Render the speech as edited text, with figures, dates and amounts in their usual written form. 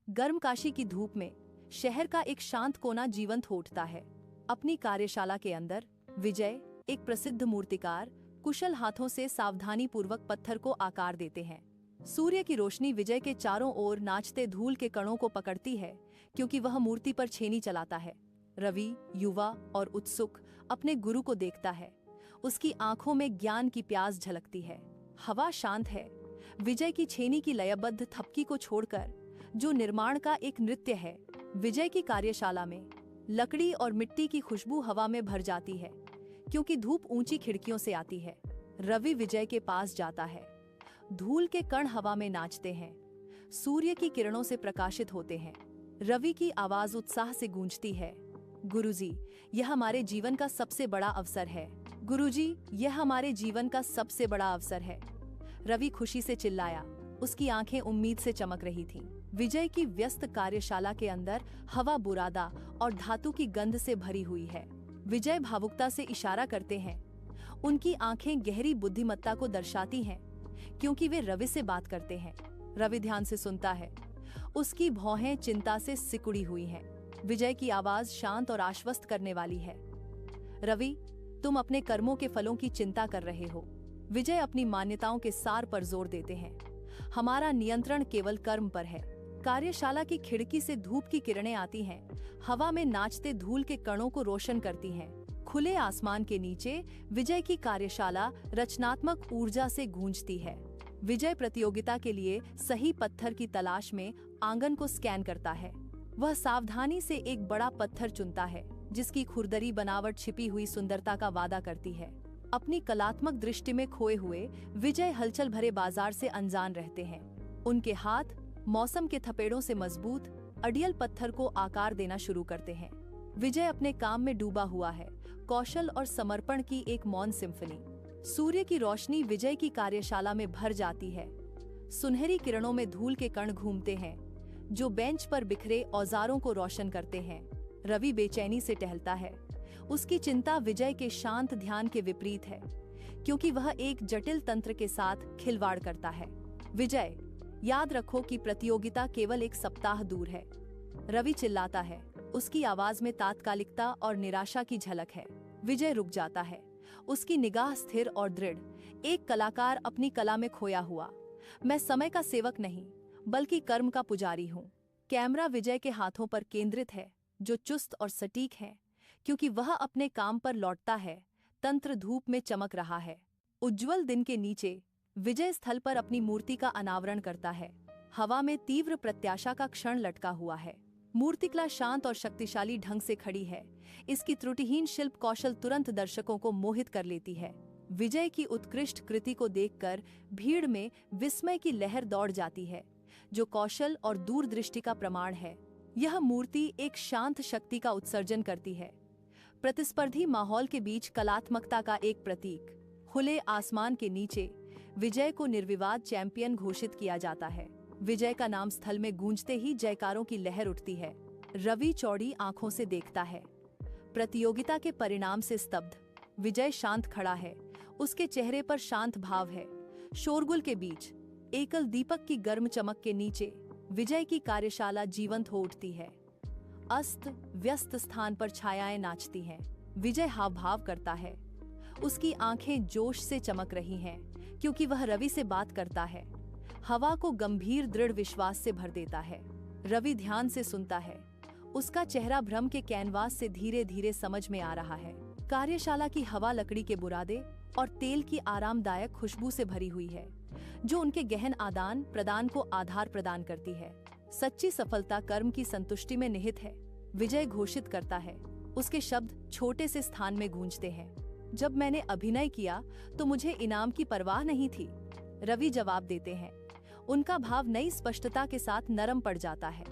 गर्म काशी की धूप में शहर का एक शांत कोना जीवंत हो उठता है। अपनी कार्यशाला के अंदर विजय, एक प्रसिद्ध मूर्तिकार, कुशल हाथों से सावधानी पूर्वक पत्थर को आकार देते हैं। सूर्य की रोशनी विजय के चारों ओर नाचते धूल के कणों को पकड़ती है, क्योंकि वह मूर्ति पर छेनी चलाता है। रवि, युवा और उत्सुक, अपने गुरु को देखता है। उसकी आंखों में ज्ञान की प्यास झलकती है। हवा शांत है। विजय की छेनी की लयबद्ध थपकी को छोड़कर, जो निर्माण का एक नृत्य है, विजय की कार्यशाला में लकड़ी और मिट्टी की खुशबू हवा में भर जाती है, क्योंकि धूप ऊंची खिड़कियों से आती है। रवि विजय के पास जाता है। धूल के कण हवा में नाचते हैं, सूर्य की किरणों से प्रकाशित होते हैं। रवि की आवाज उत्साह से गूंजती है, गुरुजी, यह हमारे जीवन का सबसे बड़ा अवसर है। गुरुजी, यह हमारे जीवन का सबसे बड़ा अवसर है। रवि खुशी से चिल्लाया। उसकी आंखें उम्मीद से चमक रही थीं। विजय की व्यस्त कार्यशाला के अंदर हवा बुरादा और धातु की गंध से भरी हुई है। विजय भावुकता से इशारा करते हैं। उनकी आंखें गहरी बुद्धिमत्ता को दर्शाती हैं, क्योंकि वे रवि से बात करते हैं। रवि ध्यान से सुनता है। उसकी भौहें चिंता से सिकुड़ी हुई हैं। विजय की आवाज शांत और आश्वस्त करने वाली है। रवि, तुम अपने कर्मों के फलों की चिंता कर रहे हो। विजय अपनी मान्यताओं के सार पर जोर देते हैं। हमारा नियंत्रण केवल कर्म पर है। कार्यशाला की खिड़की से धूप की किरणें आती हैं, हवा में नाचते धूल के कणों को रोशन करती हैं। खुले आसमान के नीचे विजय की कार्यशाला रचनात्मक ऊर्जा से गूंजती है। विजय प्रतियोगिता के लिए सही पत्थर की तलाश में आंगन को स्कैन करता है। वह सावधानी से एक बड़ा पत्थर चुनता है, जिसकी खुरदरी बनावट छिपी हुई सुंदरता का वादा करती है। अपनी कलात्मक दृष्टि में खोए हुए विजय हलचल भरे बाजार से अनजान रहते हैं। उनके हाथ मौसम के थपेड़ों से मजबूत, अड़ियल पत्थर को आकार देना शुरू करते हैं। विजय अपने काम में डूबा हुआ है, कौशल और समर्पण की एक मौन सिम्फनी। सूर्य की रोशनी विजय की कार्यशाला में भर जाती है। सुनहरी किरणों में धूल के कण घूमते हैं, जो बेंच पर बिखरे औजारों को रोशन करते हैं। रवि बेचैनी से टहलता है। उसकी चिंता विजय के शांत ध्यान के विपरीत है, क्योंकि वह एक जटिल तंत्र के साथ खिलवाड़ करता है। विजय, याद रखो कि प्रतियोगिता केवल एक सप्ताह दूर है। रवि चिल्लाता है। उसकी आवाज में तात्कालिकता और निराशा की झलक है। विजय रुक जाता है। उसकी निगाह स्थिर और दृढ़, एक कलाकार अपनी कला में खोया हुआ। मैं समय का सेवक नहीं, बल्कि कर्म का पुजारी हूँ। कैमरा विजय के हाथों पर केंद्रित है, जो चुस्त और सटीक है, क्योंकि वह अपने काम पर लौटता है। तंत्र धूप में चमक रहा है। उज्जवल दिन के नीचे विजय स्थल पर अपनी मूर्ति का अनावरण करता है। हवा में तीव्र प्रत्याशा का क्षण लटका हुआ है। मूर्तिकला शांत और शक्तिशाली ढंग से खड़ी है। इसकी त्रुटिहीन शिल्प कौशल तुरंत दर्शकों को मोहित कर लेती है। विजय की उत्कृष्ट कृति को देखकर भीड़ में विस्मय की लहर दौड़ जाती है, जो कौशल और दूरदृष्टि का प्रमाण है। यह मूर्ति एक शांत शक्ति का उत्सर्जन करती है, प्रतिस्पर्धी माहौल के बीच कलात्मकता का एक प्रतीक। खुले आसमान के नीचे विजय को निर्विवाद चैंपियन घोषित किया जाता है। विजय का नाम स्थल में गूंजते ही जयकारों की लहर उठती है। रवि चौड़ी आंखों से देखता है। प्रतियोगिता के परिणाम से स्तब्ध। विजय शांत खड़ा है। उसके चेहरे पर शांत भाव है। शोरगुल के बीच एकल दीपक की गर्म चमक के नीचे विजय की कार्यशाला जीवंत हो उठती है। अस्त व्यस्त स्थान पर छायाएं नाचती हैं। विजय हाव भाव करता है। उसकी आंखें जोश से चमक रही हैं, क्योंकि वह रवि से बात करता है। हवा को गंभीर दृढ़ विश्वास से भर देता है। रवि ध्यान से सुनता है। उसका चेहरा भ्रम के कैनवास से धीरे धीरे समझ में आ रहा है। कार्यशाला की हवा लकड़ी के बुरादे और तेल की आरामदायक खुशबू से भरी हुई है, जो उनके गहन आदान प्रदान को आधार प्रदान करती है। सच्ची सफलता कर्म की संतुष्टि में निहित है, विजय घोषित करता है। उसके शब्द छोटे से स्थान में गूंजते हैं। जब मैंने अभिनय किया तो मुझे इनाम की परवाह नहीं थी, रवि जवाब देते हैं। उनका भाव नई स्पष्टता के साथ नरम पड़ जाता है।